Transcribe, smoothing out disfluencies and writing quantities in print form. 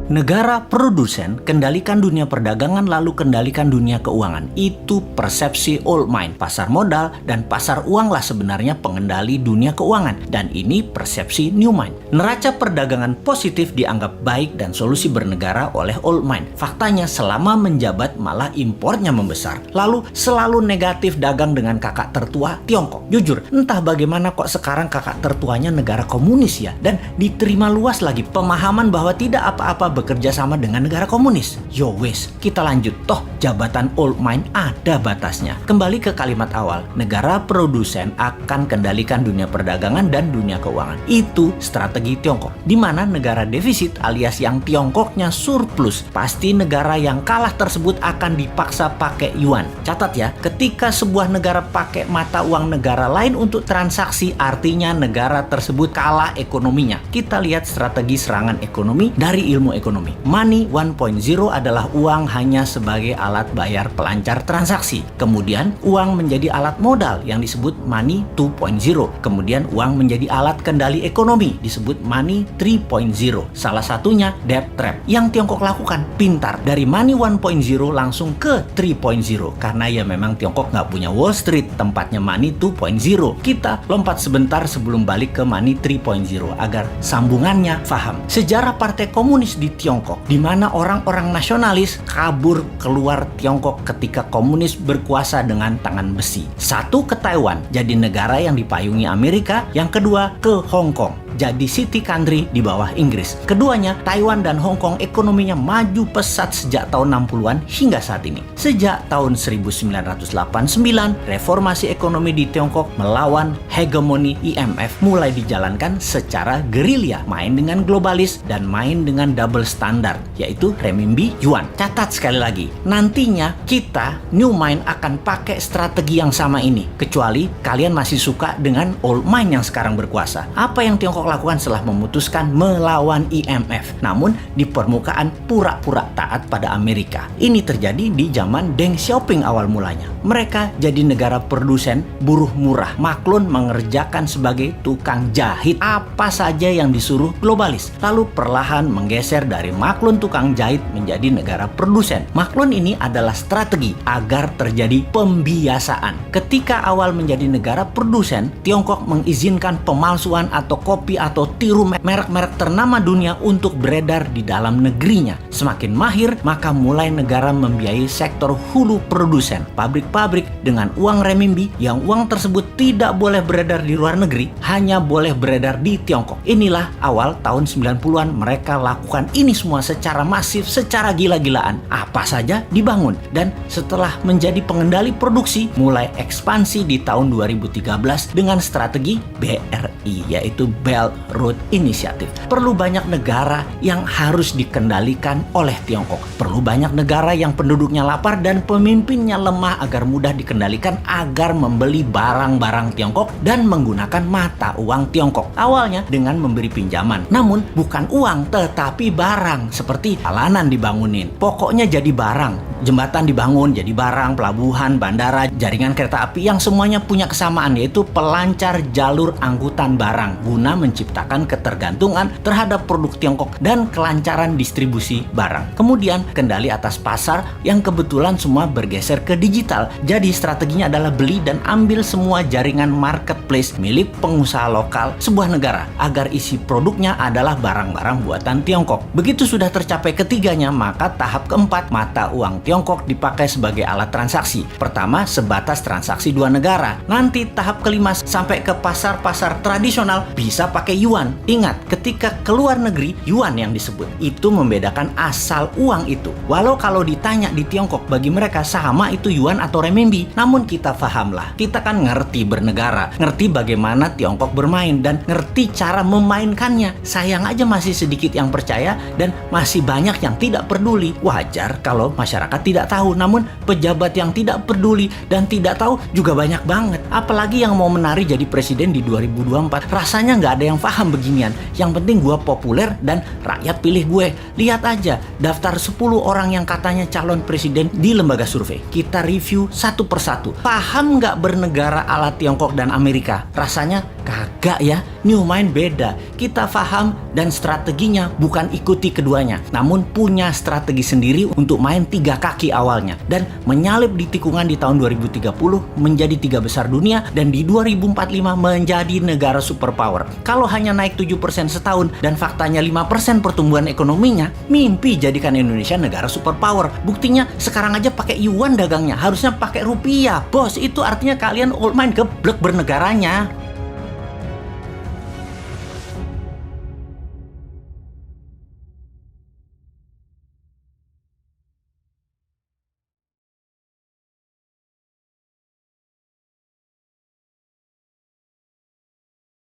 Negara produsen kendalikan dunia perdagangan lalu kendalikan dunia keuangan. Itu persepsi old mind. Pasar modal dan pasar uang lah sebenarnya pengendali dunia keuangan. Dan ini persepsi new mind. Neraca perdagangan positif dianggap baik dan solusi bernegara oleh old mind. Faktanya selama menjabat malah impornya membesar. Lalu selalu negatif dagang dengan kakak tertua Tiongkok. Jujur, entah bagaimana kok sekarang kakak tertuanya negara komunis ya. Dan diterima luas lagi pemahaman bahwa tidak apa-apa bekerja sama dengan negara komunis. Yo wes, kita lanjut. Toh jabatan old mind ada batasnya. Kembali ke kalimat awal, negara produsen akan kendalikan dunia perdagangan dan dunia keuangan. Itu strategi Tiongkok. Di mana negara defisit alias yang Tiongkoknya surplus, pasti negara yang kalah tersebut akan dipaksa pakai yuan. Catat ya, ketika sebuah negara pakai mata uang negara lain untuk transaksi, artinya negara tersebut kalah ekonominya. Kita lihat strategi serangan ekonomi dari ilmu ekonomi. Money 1.0 adalah uang hanya sebagai alat bayar pelancar transaksi. Kemudian uang menjadi alat modal yang disebut money 2.0. Kemudian uang menjadi alat kendali ekonomi disebut money 3.0. Salah satunya debt trap yang Tiongkok lakukan. Pintar, dari money 1.0 langsung ke 3.0 karena ya memang Tiongkok nggak punya Wall Street, tempatnya money 2.0. Kita lompat sebentar sebelum balik ke money 3.0 agar sambungannya paham. Sejarah Partai Komunis di Tiongkok, di mana orang-orang nasionalis kabur keluar Tiongkok ketika komunis berkuasa dengan tangan besi. Satu ke Taiwan, jadi negara yang dipayungi Amerika. Yang kedua ke Hong Kong, jadi city country di bawah Inggris. Keduanya, Taiwan dan Hong Kong ekonominya maju pesat sejak tahun 60-an hingga saat ini. Sejak tahun 1989, reformasi ekonomi di Tiongkok melawan hegemoni IMF mulai dijalankan secara gerilya, main dengan globalis dan main dengan double standar, yaitu renminbi yuan. Catat sekali lagi, nantinya kita new mind akan pakai strategi yang sama ini, kecuali kalian masih suka dengan old mind yang sekarang berkuasa. Apa yang Tiongkok lakukan setelah memutuskan melawan IMF, namun di permukaan pura-pura taat pada Amerika? Ini terjadi di zaman Deng Xiaoping awal mulanya. Mereka jadi negara produsen buruh murah. Maklun mengerjakan sebagai tukang jahit apa saja yang disuruh globalis. Lalu perlahan menggeser dari maklun tukang jahit menjadi negara produsen. Maklun ini adalah strategi agar terjadi pembiasaan. Ketika awal menjadi negara produsen, Tiongkok mengizinkan pemalsuan atau kopi atau tiru merek-merek ternama dunia untuk beredar di dalam negerinya. Semakin mahir, maka mulai negara membiayai sektor hulu produsen, pabrik-pabrik dengan uang renminbi yang uang tersebut tidak boleh beredar di luar negeri, hanya boleh beredar di Tiongkok. Inilah awal tahun 90-an mereka lakukan ini semua secara masif, secara gila-gilaan. Apa saja dibangun, dan setelah menjadi pengendali produksi, mulai ekspansi di tahun 2013 dengan strategi BRI, yaitu Belt Road Initiative. Perlu banyak negara yang harus dikendalikan oleh Tiongkok. Perlu banyak negara yang penduduknya lapar dan pemimpinnya lemah agar mudah dikendalikan, agar membeli barang-barang Tiongkok dan menggunakan mata uang Tiongkok. Awalnya dengan memberi pinjaman, namun bukan uang tetapi barang, seperti jalanan dibangunin, pokoknya jadi barang. Jembatan dibangun jadi barang, pelabuhan, bandara, jaringan kereta api yang semuanya punya kesamaan, yaitu pelancar jalur angkutan barang guna menciptakan ketergantungan terhadap produk Tiongkok dan kelancaran distribusi barang. Kemudian kendali atas pasar yang kebetulan semua bergeser ke digital. Jadi strateginya adalah beli dan ambil semua jaringan marketplace milik pengusaha lokal sebuah negara agar isi produknya adalah barang-barang buatan Tiongkok. Begitu sudah tercapai ketiganya, maka tahap keempat, mata uang Tiongkok dipakai sebagai alat transaksi. Pertama, sebatas transaksi dua negara. Nanti tahap kelima sampai ke pasar-pasar tradisional bisa pakai yuan. Ingat, ketika keluar negeri, yuan yang disebut. Itu membedakan asal uang itu. Walau kalau ditanya di Tiongkok, bagi mereka sama itu yuan atau renminbi. Namun kita pahamlah, kita kan ngerti bernegara, ngerti bagaimana Tiongkok bermain, dan ngerti cara memainkannya. Sayang aja masih sedikit yang percaya dan masih banyak yang tidak peduli. Wajar kalau masyarakat tidak tahu, namun pejabat yang tidak peduli dan tidak tahu juga banyak banget. Apalagi yang mau menari jadi presiden di 2024. Rasanya nggak ada yang paham beginian. Yang penting gue populer dan rakyat pilih gue. Lihat aja daftar 10 orang yang katanya calon presiden di lembaga survei. Kita review satu persatu. Paham nggak bernegara ala Tiongkok dan Amerika? Rasanya Kagak ya, New Mind beda. Kita paham dan strateginya bukan ikuti keduanya, namun punya strategi sendiri untuk main 3 kaki awalnya dan menyalip di tikungan di tahun 2030 menjadi 3 besar dunia dan di 2045 menjadi negara superpower. Kalau hanya naik 7% setahun dan faktanya 5% pertumbuhan ekonominya, mimpi jadikan Indonesia negara superpower. Buktinya sekarang aja pakai yuan dagangnya, harusnya pakai rupiah. Bos, itu artinya kalian old mind geblek bernegaranya.